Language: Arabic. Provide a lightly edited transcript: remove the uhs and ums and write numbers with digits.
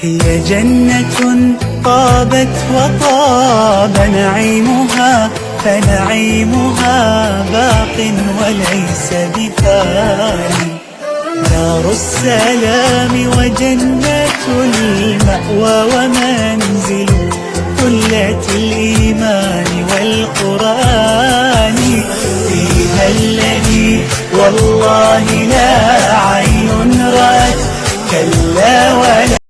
هي جنة طابت وطاب نعيمها، فنعيمها باق وليس بفاني. دار السلام وجنة المأوى ومنزل ثلة الإيمان والقرآن. فيها الذي والله لا عين رأت كلا ولا